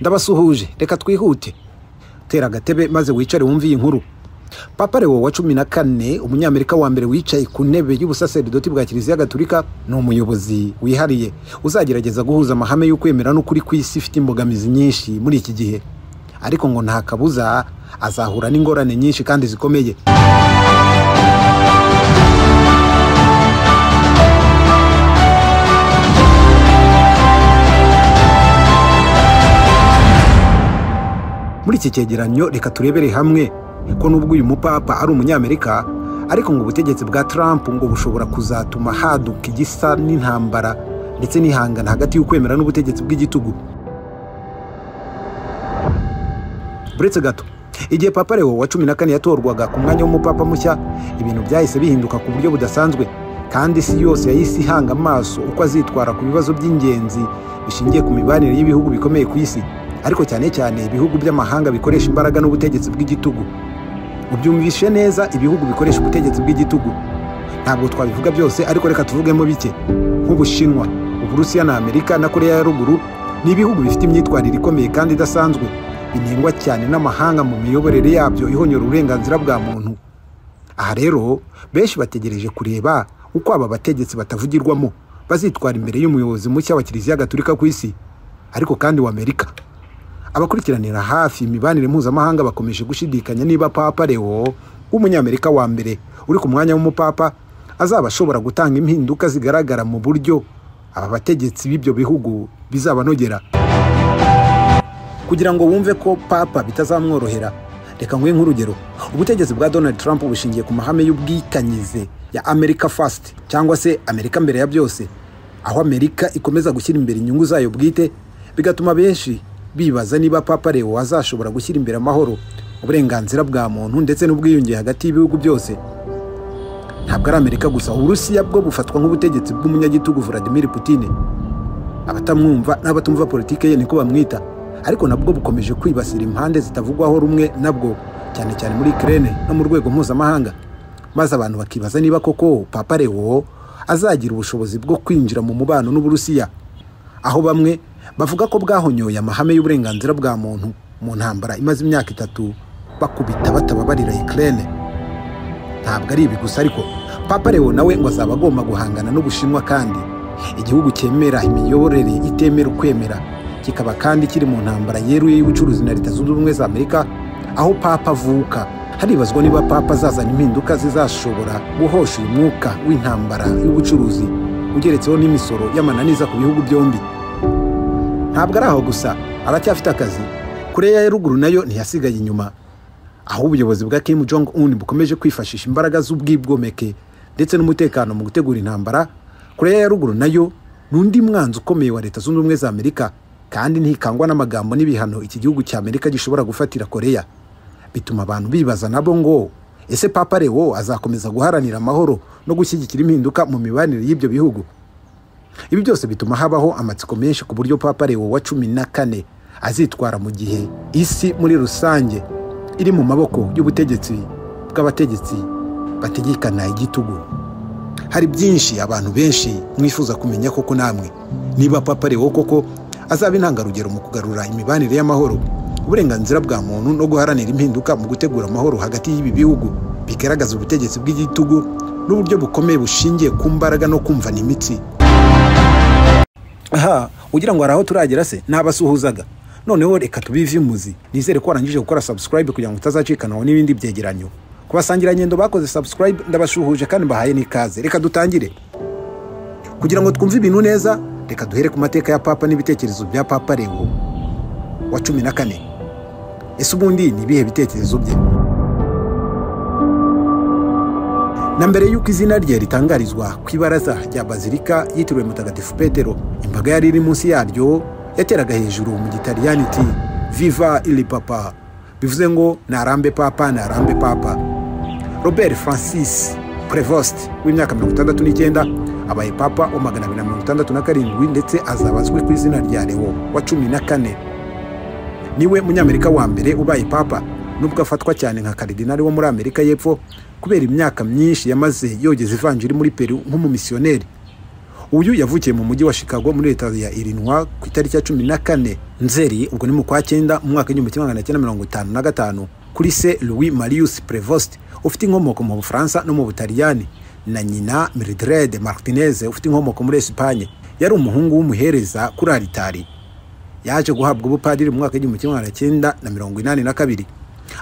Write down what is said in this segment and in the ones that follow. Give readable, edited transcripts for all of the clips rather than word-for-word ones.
Ndabasuhuje, reka twihute. Tera agatebe maze wicare wumve iyi nkuru. Papa Leo wa 14 umunyamerika wa mbere wicaye ku ntebe y'ubusaserdoti bwa Kiliziya Gatolika ni umuyobozi wihariye uzagerageza guhuza amahame y'ukwemera n'ukuri kw'isi ifite imbogamizi nyinshi muri iki gihe. Ariko ngo nta kabuza azahura n'ingorane nyinshi kandi zikomeye. Muri iki cyegeranyo reka turebere hamwe ko nubwo uyu mupapa ari umunyamerika ariko ngo ubutegetsi bwa Trump ngo bushobora kuzatuma haduka igisa n'intambara ndetse n'ihangana hagati y'ukwemera n'ubutegetsi bw'igitugu. Buretse gato igihe Papa Leo wa 14 yatorwaga ku mwanya w'umupapa mushya, ibintu byahise bihinduka ku buryo budasanzwe kandi isi yose yahise ihanga amaso uko azitwara ku bibazo by'ingenzi bishingiye ku mibanire y'ibihugu bikomeye ku isi, ariko cyane cyane ibihugu by'amahanga bikoresha imbaraga n'ubutegetsi bw'igitugu. Ubyumvishe neza, ibihugu bikoresha ubutegetsi bw'igitugu. Ntabwo twabivuga byose ariko reka tuvugemo bike. Nk'Ubushinwa, Uburusiya na Amerika na Korea ya Ruguru ni ibihugu bifite imyitwarire ikomeye kandi idasanzwe, binengwa cyane n'amahanga mu miyoborere yabyo ihonyora uburenganzira bwa muntu. Aha rero benshi bategereje kureba uko aba bategetsi batavugirwamo bazitwara imbere y'umuyobozi mushya wa Kiliziya Gatolika ku isi, ariko kandi wa Amerika. Abakurikiranira hafi imibanire mpuzamahanga bakomeje gushidikanya niba Papa Leo w'umunyamerika wa mbere uri ku mwanya w'umupapa azaba ashobora gutanga impinduka zigaragara mu buryo aba bategetsi b'ibyo bihugu bizabanogera. Kugira ngo wumve ko papa bitazamworohera, reka nguhe nk'urugero. Ubutegetsi bwa Donald Trump bushingiye ku mahame y'ubwikanyize ya America First cyangwa se Amerika mbere ya byose, aho Amerika ikomeza gushyira imbere inyungu zayo bwite, bigatuma benshi bibaza niba Papa Leo azashobora gushyira imbere amahoro, uburenganzira bwa muntu ndetse n'ubwiyunge hagati y'ibihugu byose. Ntabwo ari Amerika gusa, Uburusiya bwo bufatwa nk'ubutegetsi bw'umunyagitugu Vladimir Putin. Abatamwumva n'abatumva politike ye niko bamwita, ariko nabwo bukomeje kwibasira impande zitavugwaho rumwe nabwo, cyane cyane muri Ukraine no mu rwego mpuzamahanga. Maze abantu bakibaza niba koko Papa Leo azagira ubushobozi bwo kwinjira mu mubano n'Uburusiya, aho bamwe bavuga ko bwahonyoye amahame y'uburenganzira bwa muntu mu ntambara imaze imyaka 3 bakubita batababarira Ukraine. Ntabwo ari ibi gusa ariko Papa Leo nawe ngo azaba agomba guhangana n'Ubushinwa, kandi igihugu cyemera imiyoborere itemera ukwemera, kikaba kandi kiri mu ntambara yeruye y'ubucuruzi na Leta Zunze Ubumwe za Amerika, aho Papa avuka. Haribazwa niba Papa azazana impinduka zizashobora guhosha umwuka w'intambara y'ubucuruzi ugeretseho n'imisoro y'amananiza ku bihugu byombi. Ntabwo ari aho gusa, aracyafite akazi. Korea ya Ruguru nayo ntiyasigaye inyuma, aho ubuyobozi bwa Kim Jong Un bukomeje kwifashisha imbaraga z'ubwibwomeke ndetse n'umutekano mu gutegura intambara. Korea ya Ruguru nayo n'undi mwanzi ukomeye wa Leta Zunze Ubumwe za Amerika, kandi ntikangwa n'amagambo n'ibihano iki gihugu cya Amerika gishobora gufatira Korea. Bituma abantu bibaza nabo ngo ese Papa Leo azakomeza guharanira amahoro no gushyigikira impinduka mu mibanire y'ibyo bihugu? Ibi byose bituma habaho amatsiko menshi ku buryo Papa Leo wa 14 azitwara mu gihe isi muri rusange iri mu maboko y'ubutegetsi bw'abategetsi bategekana igitugu. Hari byinshi abantu benshi mwifuza kumenya koko namwe, niba Papa Leo koko azaba intangarugero mu kugarura imibanire y'amahoro, uburenganzira bwa muntu no guharanira impinduka mu gutegura amahoro hagati y'ibi bihugu bigaragaza ubutegetsi bw'igitugu n'uburyo bukomeye bushingiye ku mbaraga no kumvana imitsi. Aha, ugira ngo araho turagera se? Nabasuhuzaga. Noneho reka tubive imuzi. Nizere ko warangije gukora subscribe kugira ngo utazacikanaho n'ibindi byegeranyo. Kubasangira nyendo bakoze subscribe ndabashuhuje kandi bahaye n'ikaze. Reka dutangire. Kugira ngo twumve ibintu neza, reka duhere ku mateka ya Papa n'ibitekerezo bya Papa Leo wa 14. Ese ubundi ni bihe bitekerezo bye? Na mbere y'uko izina rye ritangarizwa ku ibaraza rya Bazilika yitiriwe Mutagatifu Petero, imbaga yari iri munsi yaryo yateraga hejuru mu Gitaliyani iti Viva il Papa, bivuze ngo narambe Papa, narambe Papa. Robert Francis Prevost w'imyaka 69 abaye Papa wa 267 ndetse azabazwe ku izina rya Leo wa 14. Niwe munyamerika wa mbere ubaye Papa, nubwo afatwa cyane nka karidinali wo muri Amerika y'Epfo kubera imyaka myinshi yamaze yogeza ivanjiri muri Peru nk'umumisioneri. uyu yavukiye mu mujyi wa Chicago muri leta ya Illinois ku itariki ya 14 Nzeri, ubwo ni mu kwa 9 mu mwaka w'1955 kuri se Louis Marius Prevost ufite inkomoko mu Bufaransa no mu Butaliyani, na nyina Mildred Martinez ufite inkomoko muri Espagne. Yari umuhungu w'umuhereza kuri Alitari. Yaje guhabwa ubupadiri mu mwaka w'1982.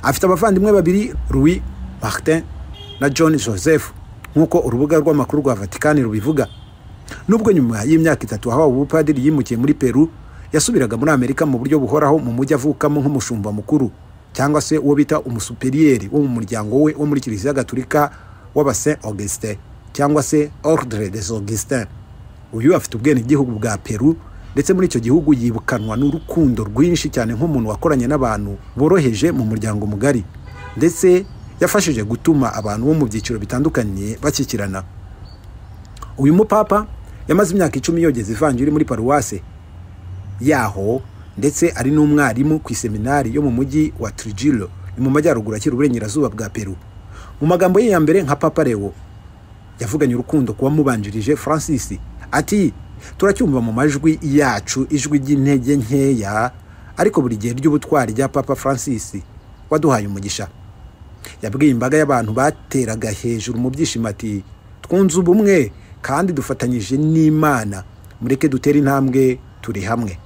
Afite abavandimwe babiri, Louis Martin na John Joseph, nkuko urubuga rw'amakuru rwa Vatican rubivuga. Nubwo nyuma y'imyaka 3 ahawe ubupadiri yimukiye muri Peru, yasubiraga muri Amerika mu buryo buhoraho mu mujyi avukamo nk'umushumba mukuru, cyangwa se uwo bita umusuperieri wo mu muryango we wo muri Kiliziya Gatolika w'aba Saint Augustin cyangwa se Ordre des Augustins. Uyu afite ubwene igihugu bwa Peru, ndetse muri icyo gihugu yibukanwa n'urukundo rwinshi cyane nk'umuntu wakoranye n'abantu boroheje mu muryango mugari, ndetse yafashije gutuma abantu bo mu byiciro bitandukanye bakikirana. Uyu mupapa yamaze imyaka 10 yogeza ivanjiri muri paruwase yaho, ndetse ari n'umwarimu ku seminari yo mu mujyi wa Trujillo mu majyaruguru akiri uburengerazuba bwa Peru. Mu magambo ye ya mbere nka Papa Leo yavuganye urukundo kuba mubanjirije Francis, ati turacyumva mu majwi yacu ijwi ry'intege nkeya, ariko buri gihe ry'ubutwari rya Papa Francis waduhaye umugisha. Yabwiye imbaga y'abantu bateraga hejuru mu byishimo ati twunze ubumwe kandi dufatanyije n'Imana, mureke dutere intambwe turi hamwe.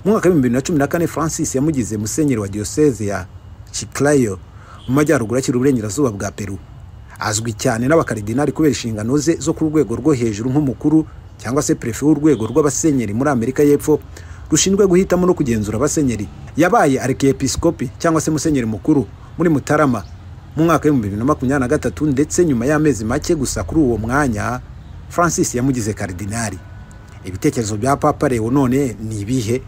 Mu mwaka wa 2014 Francis yamugize musenyeri wa diocese ya Chiclayo mu majyaruguru akiri uburengerazuba bwa Peru. Azwi cyane n'abakaridinari kubera inshingano ze zo ku rwego rwo hejuru nk'umukuru cyangwa se prefet w'urwego rw'abasenyeri muri Amerika y'Epfo rushinzwe guhitamo no kugenzura abasenyeri. Yabaye archiepiscopi cyangwa se musenyeri mukuru muri Mutarama mu mwaka wa 2023, ndetse nyuma y'amezi make gusa kuri uwo mwanya Francis yamugize karidinari. Ibitekerezo bya Papa Leo none ni ibihe?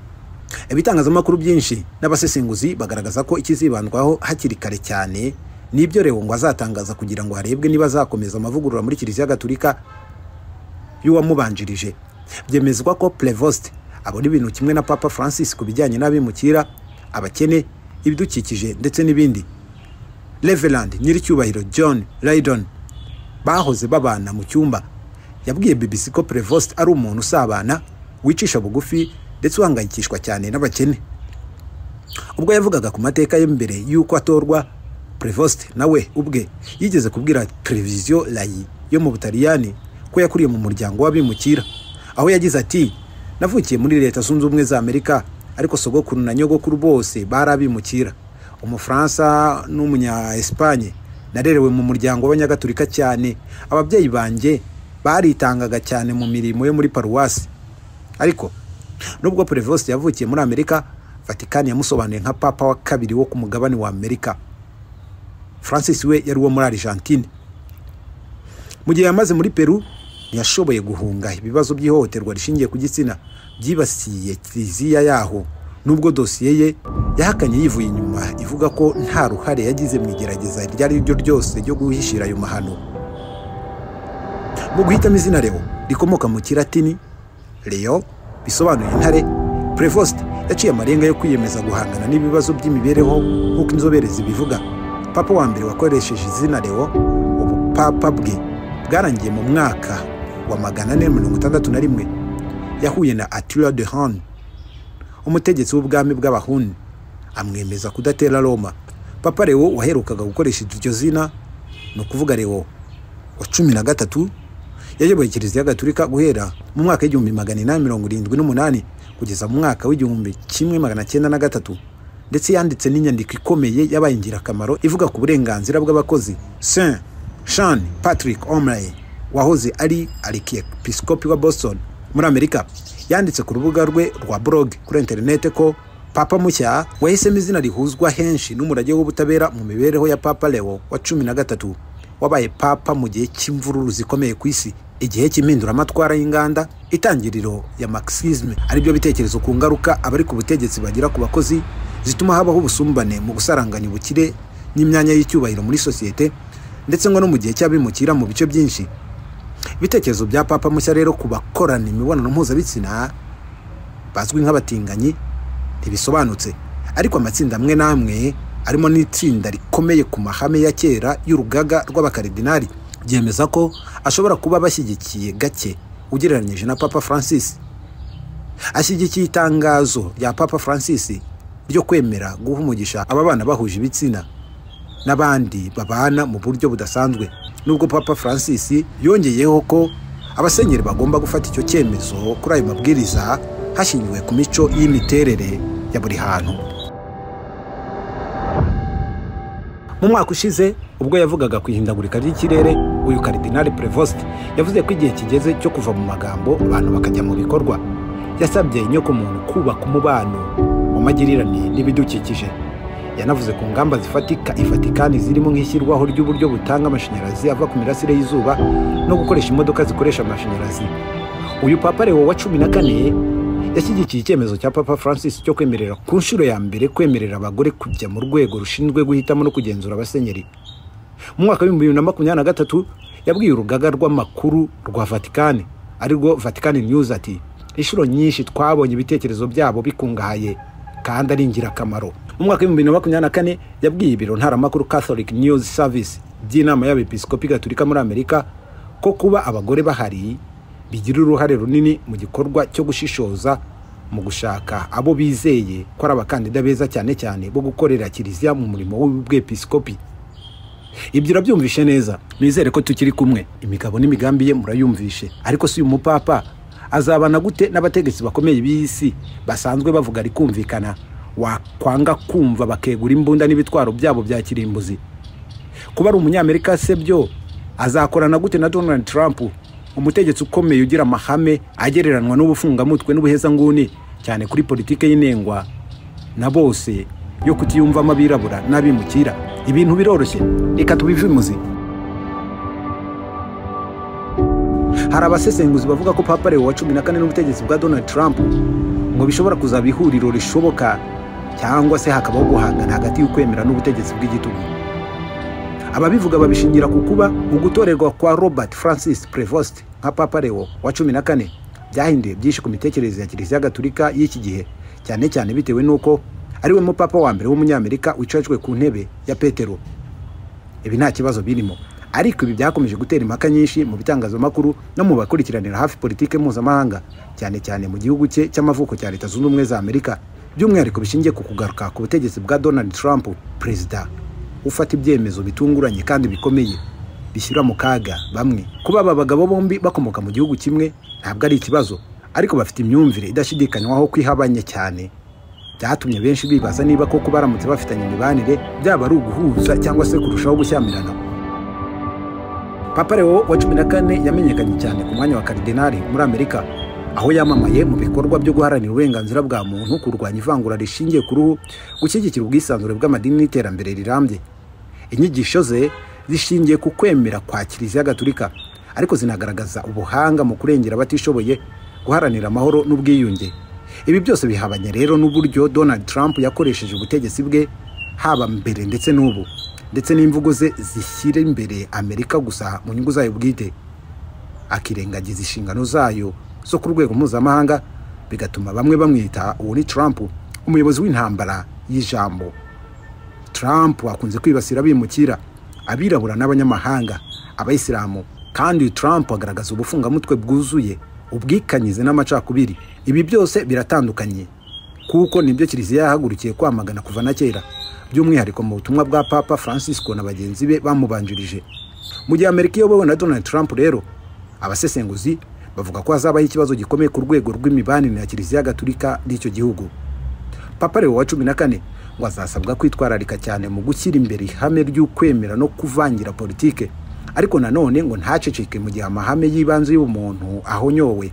Ibitangazamakuru byinshi n'abasesenguzi bagaragaza ko ikizibandwaho hakiri kare cyane nibyo Leo ngo azatangaza kugira ngo harebwe niba azakomeza amavugurura muri Kiliziya Gatolika y'uwamubanjirije. Byemezwa ko Prevost abona ibintu kimwe na Papa Francis ku bijyanye n'abimukira, abakene, ibidukikije ndetse n'ibindi. Reverend Nyiricyubahiro John Lydon bahoze babana mu cyumba yabwiye BBC ko Prevost ari umuntu usabana, wicisha bugufi, ndetse uhangayikishwa cyane n'abakene. Ubwo yavugaga ku mateka ye mbere y'uko atorwa, Prevost nawe ubwe yigeze kubwira Televiziyo Rai yo mu Butaliyani ko yakuriye mu muryango w'abimukira, aho yagize ati navukiye muri Leta Zunze Ubumwe za Amerika, ariko sogokuru na nyogokuru bose barabimukira, Umufaransa n'umunya Espagne. Narerewe mu muryango w'abanyagatolika cyane, ababyeyi banje baritangaga cyane mu mirimo yo muri paruwasi. Ariko nubwo Prevost yavukiye muri Amerika, Vatican yamusobanuye nka papa wa kabiri wo ku mugabane wa Amerika. Francis we yari uwo muri Argentine. Mu gihe yamaze muri Peru, yashoboye guhunga ibibazo by'ihohoterwa rishingiye ku gitsina byibasiye Kiliziya yaho, nubwo dosiye ye yahakanye yivuye inyuma ivuga ko nta ruhare yagize mu igerageza ryari ryo ryose ryo guhishira ayo mahano. Mu guhitamo izina Leo rikomoka mu Kilatini Leo bisobanuye intare, Prevost yaciye amarenga yo kwiyemeza guhangana n'ibibazo by'imibereho nk'uko inzobere zibivuga. Papa wa mbere wakoresheje izina Leo, ubupapa bwe bwarangiye mu mwaka wa 461 yahuye na Attila de Han, umutegetsi w'ubwami bw'Abahuni, amwemeza kudatera Roma. Papa Leo waherukaga gukoresha iryo zina, no kuvuga Leo wa 13, yayoboye Kiliziya Gatolika guhera mu mwaka wa 1878 kugeza mu mwaka wa 1903, ndetse yanditse n'inyandiko ikomeye yabaye ingirakamaro ivuga ku burenganzira bw'abakozi. Saint Jean Patrick O'Malley wahoze ari archiepiscopi wa Boston muri Amerika yanditse ku rubuga rwe rwa blog kuri internet ko Papa mushya wahisemo izina rihuzwa henshi n'umurage w'ubutabera mu mibereho ya Papa Leo wa 13 wabaye papa mu gihe cy'imvururu zikomeye ku isi, igihe cy'impindura amatwara y'inganda, itangiriro ya marxisme, ari byo bitekerezo ku ngaruka abari ku butegetsi bagira ku bakozi zituma habaho ubusumbane mu gusaranganya ubukire n'imyanya y'icyubahiro muri sosiyete, ndetse ngo no mu gihe cy'abimukira mu bice byinshi. Ibitekerezo bya Papa mushya rero ku bakorana imibonano mpuzabitsina bazwi nk'abatinganyi ntibisobanutse, ariko amatsinda amwe namwe arimo n'itsinda rikomeye ku mahame ya kera y'urugaga rw'abakaridinari byemeza ko ashobora kuba bashyigikiye gake ugereranyije na Papa Francis. Ashyigikiye itangazo rya Papa Francis ryo kwemera guha umugisha aba bana bahuje ibitsina n'abandi babana mu buryo budasanzwe, nubwo Papa Francis yongeyeho ko abasenyeri bagomba gufata icyo cyemezo kuri ayo mabwiriza hashingiwe ku mico y'imiterere ya buri hantu. Mu mwaka ushize ubwo yavugaga ku ihindagurika ry'ikirere, uyu Cardinal Prevost yavuze ko igihe kigeze cyo kuva mu magambo abantu bakajya mu bikorwa. Yasabye inyoko muntu kubaka umubano w'amagirirane n'ibidukikije. Yanavuze ku ngamba zifatika ifatikani zirimo nk'ishyirwaho ry'uburyo butanga amashanyarazi ava ku mirasire y'izuba no gukoresha imodoka zikoresha amashanyarazi. Uyu Papa Leo wa 14 yashyigikiye icyemezo cya Papa Francis cyo kwemerera ku nshuro ya mbere kwemerera abagore kujya mu rwego rushinzwe guhitamo no kugenzura abasenyeri. Mu mwaka wa 2023 yabwiye urugaga rw'amakuru rwa Vatican arirwo Vatican News ati inshuro nyinshi twabonye ibitekerezo byabo bikungahaye kandi ari ingirakamaro. Mu mwaka wa 2024 yabwiye ibiro ntaramakuru Catholic News Service by'inama y'abepiskopi gatolika muri Amerika ko kuba abagore bahari bigira uruhare runini mu gikorwa cyo gushishoza mu gushaka abo bizeye ko ari abakandida beza cyane cyane bo gukorera kiliziya mu murimo w'ubwepiskopi. Ibyo urabyumvishe neza, nizere ko tukiri kumwe. Imigabo n'imigambi ye murayumvishe, ariko si umupapa azabana gute n'abategetsi bakomeye b'isi basanzwe bavuga rikumvikana, wakwanga kumva bakegura imbunda n'ibitwaro byabo bya kirimbuzi? Kuba ari umunyamerika se byo azakorana gute na Donald Trump, umutegetsi ukomeye ugira amahame agereranwa n'ubufungamutwe n'ubuhezanguni cyane kuri politike y'inengwa na bose yo kutiyumvamo abirabura n'abimukira? Ibintu biroroshye, reka tubivimuze. Hari abasesenguzi bavuga ko Papa Leo wa 14 n'ubutegetsi bwa Donald Trump ngo bishobora kuzaba ihuriro rishoboka cyangwa se hakabaho guhangana hagati y'ukwemera n'ubutegetsi bw'igitugu. Ababivuga babishingira ku kuba ugutorerwa kwa Robert Francis Prevost nka Papa Leo wa 14 byahinduye byinshi ku mitekerereze ya Kiliziya Gatolika y'iki gihe, cyane cyane bitewe nuko ari we mupapa wa mbere w'umunyamerika wicajwe ku ntebe ya Petero. Ibi nta kibazo birimo, ariko ibi byakomeje gutera impaka nyinshi mu bitangazamakuru no mu bakurikiranira hafi politike mpuzamahanga, cyane cyane mu gihugu cye cy'amavuko cya Leta Zunze Ubumwe za Amerika, by'umwihariko bishingiye ku kugaruka ku butegetsi bwa Donald Trump, perezida ufata ibyemezo bitunguranye kandi bikomeye bishyira mu kaga bamwe. Kuba aba bagabo bombi bakomoka mu gihugu kimwe ntabwo ari ikibazo, ariko bafite imyumvire idashidikanywaho kwihabanye cyane, byatumye benshi bibaza niba koko baramutse bafitanye imibanire byaba ari uguhuza cyangwa se kurushaho gushyamirana. Papa Leo wa 14 yamenyekanye cyane ku mwanya wa kardinali muri Amerika, aho yamamaye mu bikorwa byo guharanira uburenganzira bwa muntu, kurwanya ivangura rishingiye ku ruhu, gushyigikira ubwisanzure bw'amadini n'iterambere rirambye. Inyigisho ze zishingiye ku kwemera kwa Kiliziya Gatolika, ariko zinagaragaza ubuhanga mu kurengera abatishoboye, guharanira amahoro n'ubwiyunge. Ibi byose bihabanye rero n'uburyo Donald Trump yakoresheje ubutegetsi bwe haba mbere ndetse n'ubu, ndetse n'imvugo ze zishyira imbere Amerika gusa mu nyungu zayo bwite, akirengagiza inshingano zayo zo ku rwego mpuzamahanga, bigatuma bamwe bamwita uwo ni Trump, umuyobozi w'intambara y'ijambo. Trump akunze kwibasira abimukira, abirabura n'abanyamahanga, abayisilamu, kandi Trump agaragaza ubufungamutwe bwuzuye, ubwikanyize n'amacakubiri. Ibi byose biratandukanye kuko nibyo Kiliziya yahagurukiye kwamagana kuva na kera, by'umwihariko mu butumwa bwa Papa Francisco na bagenzi be bamubanjirije. Mu gihe Amerika iyobowe na Donald Trump rero, abasesenguzi bavuga ko hazabaho ikibazo gikomeye ku rwego rw'imibanire ya Kiliziya Gatolika n'icyo gihugu. Papa Leo wa 14 ngo azasabwa kwitwararika cyane mu gushyira imbere ihame ry'ukwemera no kuvangira politike, ariko nanone ngo ntaceceke mu gihe amahame y'ibanze y'umuntu ahonyowe.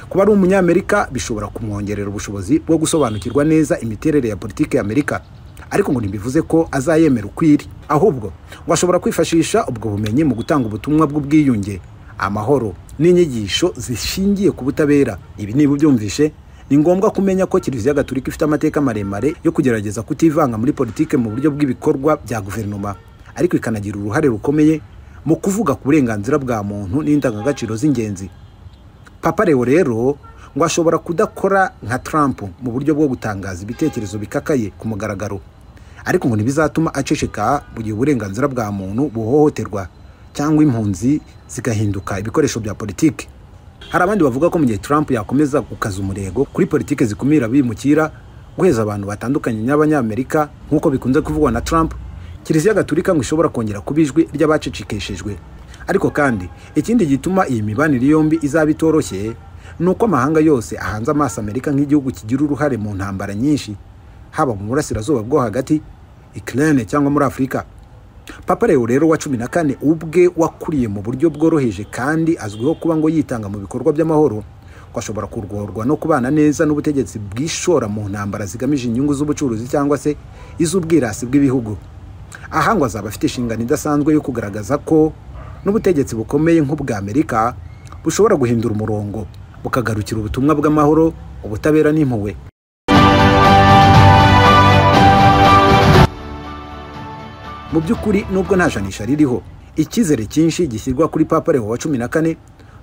Kuba ari umunyamerika bishobora kumwongerera ubushobozi bwo gusobanukirwa neza imiterere ya politike ya Amerika, ariko ngo ntibivuze ko azayemera ukwiri, ahubwo ngo ashobora kwifashisha ubwo bumenyi mu gutanga ubutumwa bw'ubwiyunge, amahoro n'inyigisho zishingiye ku butabera. Ibi niba ubyumvishe, ni ngombwa kumenya ko Kiliziya Gatolika ifite amateka maremare yo kugerageza kutivanga muri politike mu buryo bw'ibikorwa bya guverinoma, ariko ikanagira uruhare rukomeye mu kuvuga ku burenganzira bwa muntu n'indangagaciro z'ingenzi. Papa Leo rero ngo ashobora kudakora nka Trump mu buryo bwo gutangaza ibitekerezo bikakaye ku mugaragaro, ariko ngo ntibizatuma aceceka mu gihe uburenganzira bwa muntu buhohoterwa cyangwa impunzi zigahinduka ibikoresho bya politike. Hari abandi bavuga ko mu gihe Trump yakomeza gukaza umurego kuri politike zikumira bimukira, guheza abantu batandukanye n'abanyamerika nk'uko bikunze kuvugwa na Trump, Kiliziya Gatolika ngo ishobora kongera kubijwi ry'abacicikeshejwe. Ariko kandi ikindi gituma iyi mibanire yombi izaba itoroshye nuko amahanga yose ahanze amaso Amerika nk'igihugu kigira uruhare mu ntambara nyinshi, haba mu burasirazuba bwo hagati, Ukraine cyangwa muri Afurika. Papa Leo rero wa 14 ubwe wakuriye mu buryo bworoheje kandi azwiho kuba ngo yitanga mu bikorwa by'amahoro, ko ashobora kurworwa no kubana neza n'ubutegetsi bwishora mu ntambara zigamije inyungu z'ubucuruzi cyangwa se iz'ubwirasi bw'ibihugu. Aha ngo azaba afite inshingano idasanzwe yo kugaragaza ko n'ubutegetsi bukomeye nk'ubwa Amerika bushobora guhindura umurongo bukagarukira ubutumwa bw'amahoro, ubutabera n'impuhwe. Mu by'ukuri nubwo nta janisha ririho, icyizere cyinshi gishyirwa kuri Papa Leo wa 14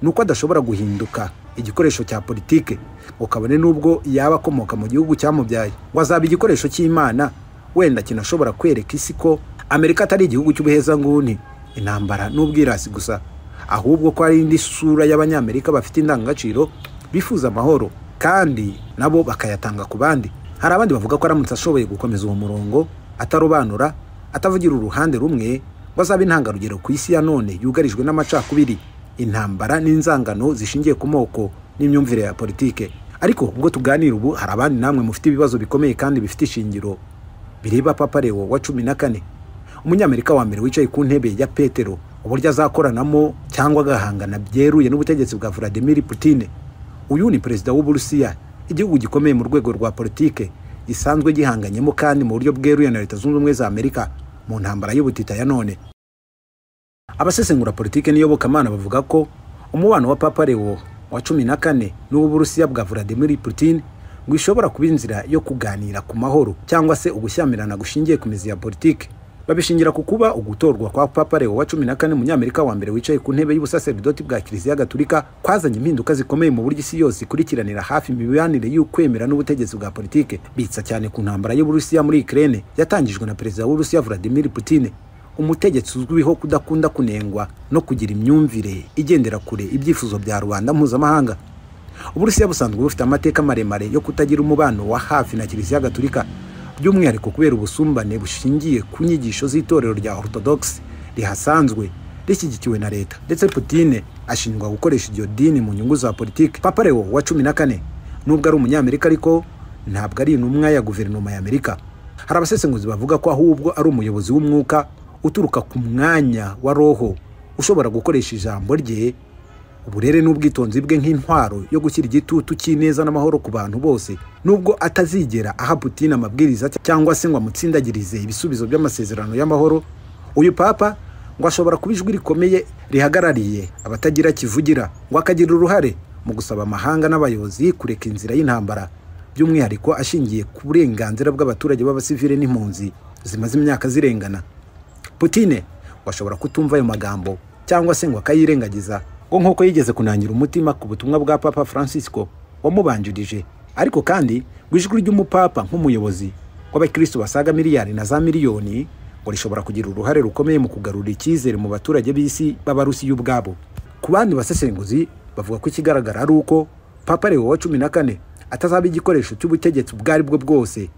nuko adashobora guhinduka igikoresho cya politike, ukabone nubwo yaba akomoka mu gihugu cyamubyaye, wazaba igikoresho cy'Imana wenda kinashobora kwereka isi ko Amerika atari igihugu cy'ubuhezanguni, intambara n'ubwirasi gusa, ahubwo ko ari indi sura y'abanyamerika bafite indangagaciro, bifuza amahoro kandi nabo bakayatanga ku bandi. Hari abandi bavuga ko aramutse ashoboye gukomeza uwo murongo, atarobanura, atavugira uruhande rumwe, bazaba intangarugero ku isi ya none yugarijwe n'amacakubiri, intambara n'inzangano zishingiye ku moko n'imyumvire ya politike. Ariko ubwo tuganira ubu, hari abandi namwe mufite ibibazo bikomeye kandi bifite ishingiro bireba Papa Leo wa 14, umunyamerika wa mbere wicaye ku ntebe ya Petero, uburyo azakoranamo cyangwa agahangana byeruye n'ubutegetsi bwa Vladimir Putin. Uyu ni perezida w'Uburusiya, igihugu gikomeye mu rwego rwa politike, gisanzwe gihanganyemo kandi mu buryo bweruye na Leta Zunze Ubumwe za Amerika mu ntambara y'ubutita ya none. Abasesengura politike n'iyobokamana bavuga ko umubano wa Papa Leo wa 14 n'Uburusiya bwa Vladimir Putin ngo ishobora kuba inzira yo kuganira ku mahoro cyangwa se ugushyamirana gushingiye ku mizi ya politike. Babishingira ku kuba ugutorwa kwa Papa Leo wa 14 umunyamerika wa mbere wicaye ku ntebe y'ubusaserdoti bwa Kiliziya Gatolika kwazanye impinduka zikomeye mu buryo isi yose ikurikiranira hafi imibanire y'ukwemera n'ubutegetsi bwa politike, bitsa cyane ku ntambara y'Uburusiya muri Ukraine yatangijwe na perezida w'Uburusiya Vladimir Putin, umutegetsi uzwiho kudakunda kunengwa no kugira imyumvire igendera kure ibyifuzo bya rubanda mpuzamahanga. Uburusiya busanzwe bufite amateka maremare yo kutagira umubano wa hafi na Kiliziya Gatolika, by'umwihariko kubera ubusumbane bushingiye ku nyigisho z'itorero rya Orthodox rihasanzwe rishyigikiwe na leta, ndetse Putin ashinjwa gukoresha iryo dini mu nyungu za politike. Papa Leo wa 14 nubwo ari umunyamerika ariko ntabwo ari intumwa ya guverinoma ya Amerika. Hari abasesenguzi bavuga ko ahubwo ari umuyobozi w'umwuka uturuka ku mwanya wa roho, ushobora gukoresha ijambo rye, uburere n'ubwitonzi bwe nk'intwaro yo gushyira igitutu cy'ineza n'amahoro ku bantu bose, nubwo atazigera aha Putin amabwiriza cyangwa se ngo amutsindagirize ibisubizo by'amasezerano y'amahoro. Uyu papa ngo ashobora kuba ijwi rikomeye rihagarariye abatagira kivugira, ngo akagira uruhare mu gusaba amahanga n'abayobozi kureka inzira y'intambara, by'umwihariko ashingiye ku burenganzira bw'abaturage b'abasivile n'impunzi zimaze imyaka zirengana. Putin ngo ashobora kutumva ayo magambo cyangwa se ngo akayirengagiza, ngo nk'uko yigeze kunangira umutima ku butumwa bwa Papa Francisco wamubanjirije. Ariko kandi ngo ijwi ry'umupapa nk'umuyobozi w'abakristo basaga miliyari na za miliyoni ngo rishobora kugira uruhare rukomeye mu kugarura icyizere mu baturage b'isi b'Abarusiya ubwabo. Ku bandi basesenguzi bavuga ko ikigaragara ari uko Papa Leo wa 14 atazaba igikoresho cy'ubutegetsi bwari bwo bwose,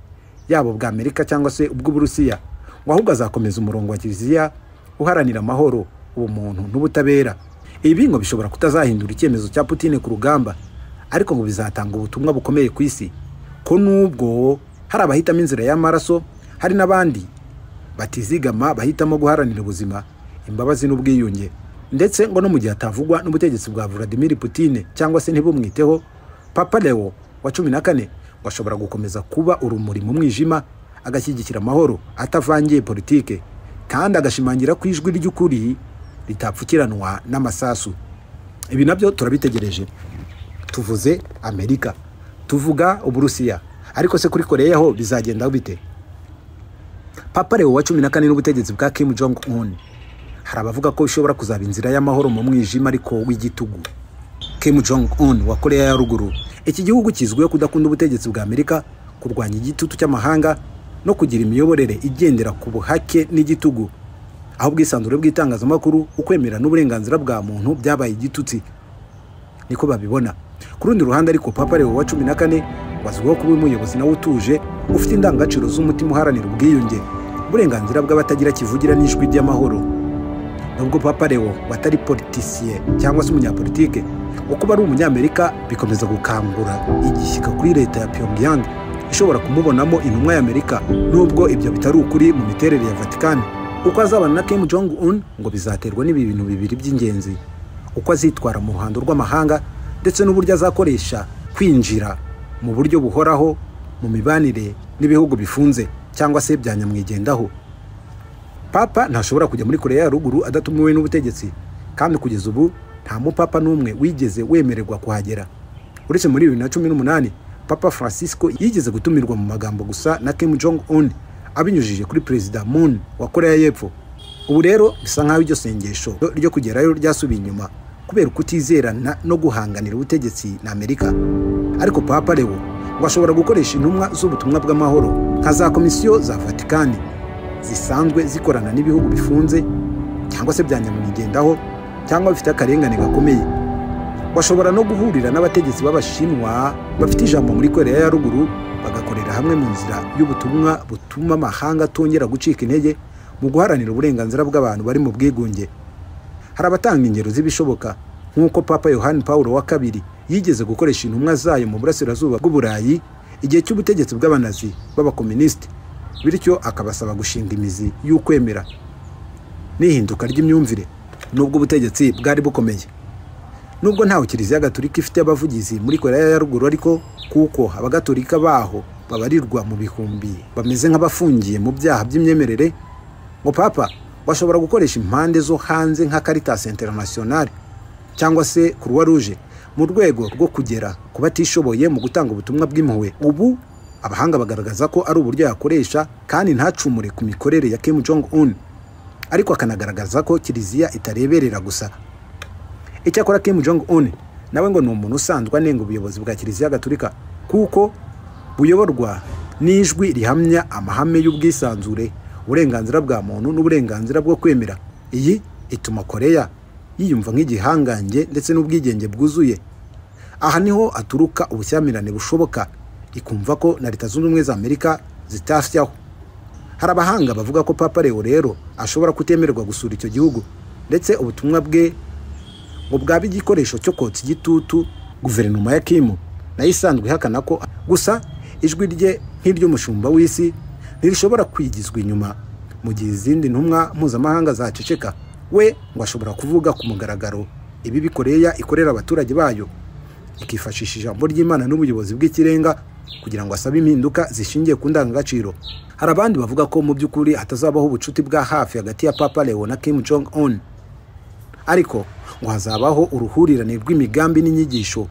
yabo bwa Amerika cyangwa se ubw'Uburusiya, ngo ahubwo azakomeza umurongo wa Kiliziya uharanira amahoro, ubumuntu n'ubutabera. Ibi ngo bishobora kutazahindura icyemezo cya Putin ku rugamba, ariko ngo bizatanga ubutumwa bukomeye ku isi ko nubwo hari abahitamo inzira y'amaraso, hari n'abandi batizigama bahitamo guharanira ubuzima, imbabazi n'ubwiyunge. Ndetse ngo no mu gihe atavugwa n'ubutegetsi bwa Vladimir Putin cyangwa se ntibumwiteho, Papa Leo wa 14 ngo ashobora gukomeza kuba urumuri mu mwijima, agashyigikira amahoro atavangiye politike, kandi agashimangira ko ijwi ry'ukuri ritapfukiranwa n'amasasu. Ibi nabyo turabitegereje. Tuvuze Amerika, tuvuga Uburusiya, ariko se kuri Korea ho bizagenda bite? Papa Leo wa 14 n'ubutegetsi bwa Kim Jong Un hari abavuga ko bishobora kuzaba inzira y'amahoro mu mwijima ariko w'igitugu. Kim Jong Un wa Korea ya ruguru, iki gihugu kizwiho kudakunda ubutegetsi bwa Amerika, kurwanya igitutu cy'amahanga no kugira imiyoborere igendera ku buhake n'igitugu, aho ubwisanzure bw'itangazamakuru, ukwemera n'uburenganzira bwa muntu byabaye igitutsi. niko babibona. Ku rundi ruhande ariko Papa Leo wa 14 wazwiho kuba umuyobozi nawe utuje ufite indangagaciro z'umutima uharanira ubwiyunge, uburenganzira bw'abatagira kivugira n'ijwi ry'amahoro. Nubwo Papa Leo batari politicien cyangwa se umunyapolitike, kuba ari umunyamerika bikomeza gukangura igishyika kuri leta ya Pyongyang ishobora kumubonamo intumwa y'Amerika, nubwo ibyo bitari ukuri mu miterere ya Vatican. Uko azabana na Kim Jong Un ngo bizaterwa n'ibi bintu bibiri by'ingenzi: uko azitwara mu ruhando rw'amahanga ndetse n'uburyo azakoresha kwinjira mu buryo buhoraho mu mibanire n'ibihugu bifunze cyangwa se bya nyamwigendaho. Papa ntashobora kujya muri Korea ya Ruguru adatumiwe n'ubutegetsi, kandi kugeza ubu nta mupapa n'umwe wigeze wemererwa kuhagera. Uretse muri 2018 Papa Francisco yigeze gutumirwa mu magambo gusa na Kim Jong Un abinyujije kuri Perezida Moon wa Korea y'Epfo. Ubu rero bisa nkaho iryo sengesho ryo kugerayo ryasubiye inyuma kubera kutizerana no guhanganira ubutegetsi na Amerika. Ariko Papa Leo ngo ashobora gukoresha intumwa z'ubutumwa bw'amahoro nka za komisiyo za Vatican zisanzwe zikorana n'ibihugu bifunze cyangwa se bya nyamwigendaho cyangwa bifite akarengane gakomeye. Bashobora no guhurira n'abategetsi b'Abashinwa bafite ijambo muri Korea ya Ruguru, bagakorera hamwe mu nzira y'ubutumwa butuma amahanga atongera gucika intege mu guharanira uburenganzira bw'abantu bari mu bwigunge. Hari abatanga ingero z'ibishoboka, nk'uko Papa Yohani Paulo wa II yigeze gukoresha intumwa zayo mu burasirazuba bw'Uburayi igihe cy'ubutegetsi bw'abanazi b'abakomunisiti, bityo akabasaba gushinga imizi y'ukwemera n'ihinduka ry'imyumvire nubwo ubutegetsi bwari bukomeye. Nubwo ntawe Kiliziya Gatolika ifite abavugizi muri Korea ya Ruguru, ariko kuko abagatolika baho babarirwa mu bihumbi bameze nk'abafungiye mu byaha by'imyemerere, ngo Papa bashobora gukoresha impande zo hanze nka Caritas Internationale cyangwa se Croix Rouge mu rwego rwo kugera ku batishoboye mu gutanga ubutumwa bw'impuhwe. Ubu abahanga bagaragaza ko ari uburyo yakoresha kandi ntacumure ku mikorere ya Kim Jong Un, ariko akanagaragaza ko Kiliziya itareberera gusa. Icyakora Kim Jong Un nawe ngo ni umuntu usanzwe anenga ubuyobozi bwa Kiliziya Gatolika kuko buyoborwa n'ijwi rihamya amahame y'ubwisanzure, uburenganzira bwa muntu n'uburenganzira bwo kwemera. Iyi ituma Korea yiyumva nk'igihangange ndetse n'ubwigenge bwuzuye. Aha niho aturuka ubushyamirane bushoboka, ikumva ko na Leta Zunze Ubumwe za Amerika zitafyaho. Hari abahanga bavuga ko Papa Leo rero ashobora kutemererwa gusura icyo gihugu, ndetse ubutumwa bwe ngo bwaba igikoresho cyo kotsa igitutu guverinoma ya Kim nayo isanzwe ihakana ko gusa ijwi rye nk'iry'umushumba w'isi ntirishobora kwigizwa inyuma mu gihe izindi ntumwa mpuzamahanga zaceceka. We ngo ashobora kuvuga ku mugaragaro ibi Korea ikorera abaturage bayo, ikifashisha ijambo ry'Imana n'ubuyobozi bw'ikirenga kugira ngo asabe impinduka zishingiye ku ndangagaciro. Hari abandi bavuga ko mu by'ukuri hatazabaho ubucuti bwa hafi hagati ya Papa Leo na Kim Jong Un, ariko ngo hazabaho uruhurirane rw'imigambi n'inyigisho,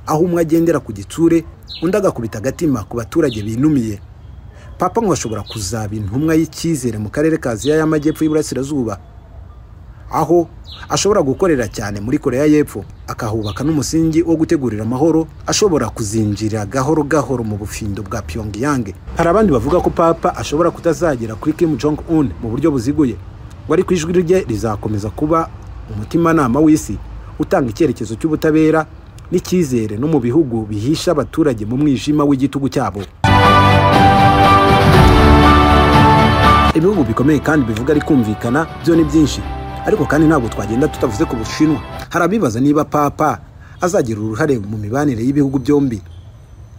aho umwe agendera ku gitsure undi agakubita agatima ku baturage binumiye. Papa ngo ashobora kuzaba intumwa y'icyizere mu karere ka Aziya y'Amajyepfo y'Iburasirazuba, aho ashobora gukorera cyane muri Korea y'Epfo, akahubaka n'umusingi wo gutegurira amahoro ashobora kuzinjira gahoro gahoro mu bufindo bwa Pyongyang. Hari abandi bavuga ko Papa ashobora kutazagera kuri Kim Jong Un mu buryo buziguye, wari ku ijwi rye rizakomeza kuba umutimanama w'isi utanga icyerekezo cy'ubutabera n'icyizere no mu bihugu bihisha abaturage mu mwijima w'igitugu cyabo. Ibihugu bikomeye kandi bivuga ari kumvikana byo ni byinshi, ariko kandi ntabwo twagenda tutavuze ku Bushinwa. Hari abibaza niba Papa azagira uruhare mu mibanire y'ibihugu byombi,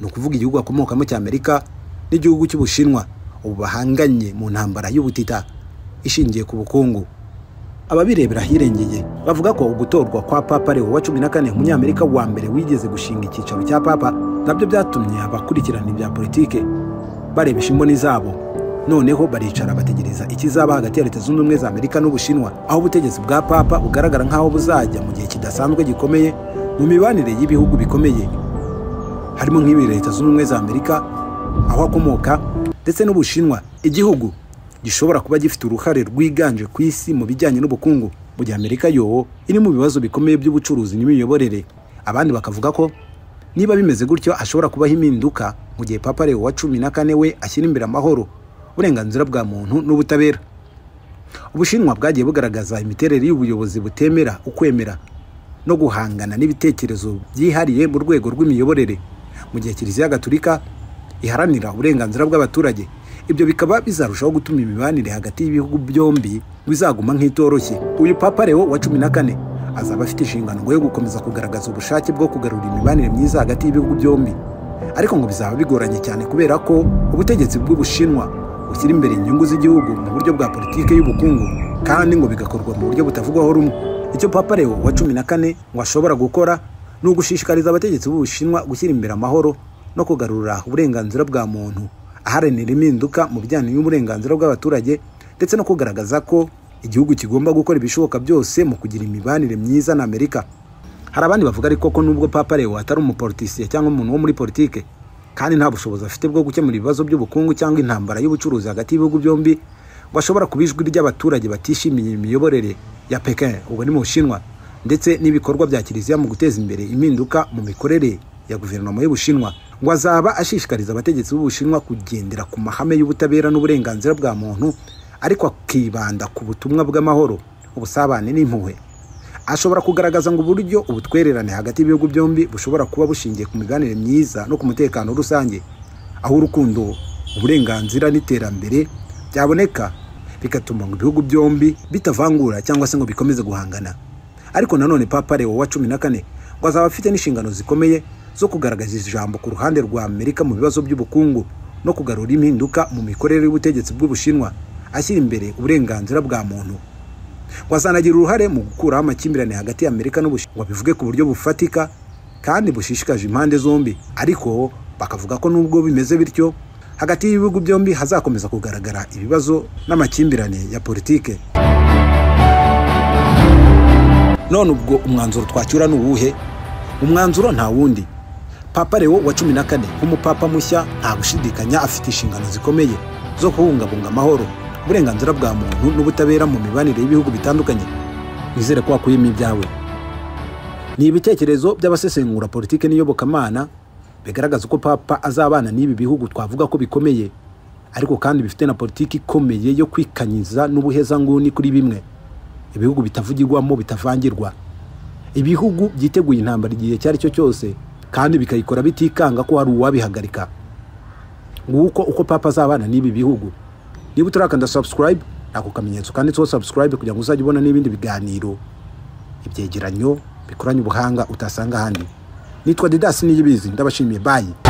no kuvuga igihugu akomokamo cy'Amerika n'igihugu cy'Ubushinwa ubu bahanganye mu ntambara y'ubutita ishingiye ku bukungu. Ababirebera hirengeye bavuga ko ugutorwa kwa Papa Leo wa 14 umunyamerika wa mbere wigeze gushinga icyicaro cya Papa nabyo byatumye abakurikirana ibya politike barebesha imboni zabo. Noneho baricara bategereza ikizaba hagati ya Leta Zunze Ubumwe za Amerika n'Ubushinwa, aho ubutegetsi bwa Papa bugaragara nkaho buzajya mu gihe kidasanzwe gikomeye mu mibanire y'ibihugu bikomeye, harimo nk'ibi Leta Zunze Ubumwe za Amerika aho akomoka ndetse n'Ubushinwa, igihugu gishobora kuba gifite uruhare rwiganje ku isi mu bijyanye n'ubukungu, mu gihe Amerika yo iri mu bibazo bikomeye by'ubucuruzi n'imiyoborere. Abandi bakavuga ko niba bimeze gutyo ashobora kubaho impinduka mu gihe Papa Leo wa 14 we ashyira imbere amahoro, uburenganzira bwa muntu n'ubutabera. Ubushinwa bwagiye bugaragaza imiterere y'ubuyobozi butemera ukwemera, no guhangana n'ibitekerezo byihariye mu rwego rw'imiyoborere, mu gihe Kiliziya Gatolika iharanira uburenganzira bw'abaturage. Ibyo bikaba bizarushaho gutuma imibanire hagati y'ibihugu byombi bizaguma nk'itoroshye. Uyu Papa Leo wa 14 azaba afite inshingano yo gukomeza kugaragaza ubushake bwo kugarura imibanire myiza hagati y'ibihugu byombi, ariko ngo bizaba bigoranye cyane kubera ko ubutegetsi bw'Ubushinwa bushyira imbere inyungu z'igihugu mu buryo bwa politike y'ubukungu, kandi ngo bigakorwa mu buryo butavugwaho rumwe. Icyo Papa Leo wa 14 ngo ashobora gukora ni ugushishikariza abategetsi b'Ubushinwa gushyira imbere amahoro no kugarura uburenganzira bwa muntu, aharanira impinduka mu bijyanye n'uburenganzira bw'abaturage, ndetse no kugaragaza ko igihugu kigomba gukora ibishoboka byose mu kugira imibanire myiza na Amerika. Hari abandi bavuga ariko ko nubwo Papa Leo atari umupolitisiye cyangwa umuntu wo muri politike, kandi nta bushobozi afite bwo gukemura ibibazo by'ubukungu cyangwa intambara y'ubucuruzi hagati y'ibihugu byombi, ngo ashobora kubijwi ry'abaturage batishimiye imiyoborere ya Pekin, ubwo ni mu Bushinwa, ndetse n'ibikorwa bya Kiliziya mu guteza imbere impinduka mu mikorere ya guverinoma y'Ubushinwa. Ngo azaba ashishikariza abategetsi b'Ubushinwa kugendera ku mahame y'ubutabera n'uburenganzira bwa muntu, ariko akibanda ku butumwa bw'amahoro, ubusabane n'impuhwe. Ashobora kugaragaza ngo uburyo ubutwererane hagati y'ibihugu byombi bushobora kuba bushingiye ku mibanire myiza no ku mutekano rusange, aho urukundo, uburenganzira n'iterambere byaboneka, bigatuma ngo ibihugu byombi bitavangura cyangwa se ngo bikomeze guhangana. Ariko nanone Papa Leo wa 14 ngo azaba afite n'inshingano zikomeye zo kugaragaza ijambo ku ruhande rwa Amerika mu bibazo by'ubukungu no kugarura impinduka mu mikorere y'ubutegetsi bw'Ubushinwa, ashyira imbere uburenganzira bwa muntu. Wazanagira uruhare mu gukuraho amakimbirane hagati ya Amerika n'Ubushinwa, bivuge ku buryo bufatika kandi bushishikaje impande zombi. Ariko bakavuga ko nubwo bimeze bityo, hagati y'ibihugu byombi hazakomeza kugaragara ibibazo n'amakimbirane ya politike. None ubwo umwanzuro twacyura n'uwuhe? Umwanzuro nta wundi. Papa Leo wa 14 nk'umupapa mushya nta gushidikanya afite inshingano zikomeye zo kubungabunga amahoro, uburenganzira bwa muntu n'ubutabera mu mibanire y'ibihugu bitandukanye. Nizere ko wakuyemo ibyawe. Ni ibitekerezo by'abasesengura politike n'iyobokamana bigaragaza uko Papa azabana n'ibi bihugu twavuga ko bikomeye, ariko kandi bifite na politiki ikomeye yo kwikanyiza n'ubuhezanguni kuri bimwe. Ibihugu bitavugirwamo, bitavangirwa. Ibihugu byiteguye intambara igihe cyari cyo cyose, kandi bikayikora bitikanga ko hari uwabihagarika. Nguko uko Papa azabana n'ibi bihugu. Niba utarakanda subscribe, ako kamenyetso kandi to subscribe kugira ngo uzajye ubona n'ibindi biganiro, ibyegeranyo bikoranye ubuhanga utasanga handi. Nitwa Didas Niyibizi, ndabashimiye. Bye.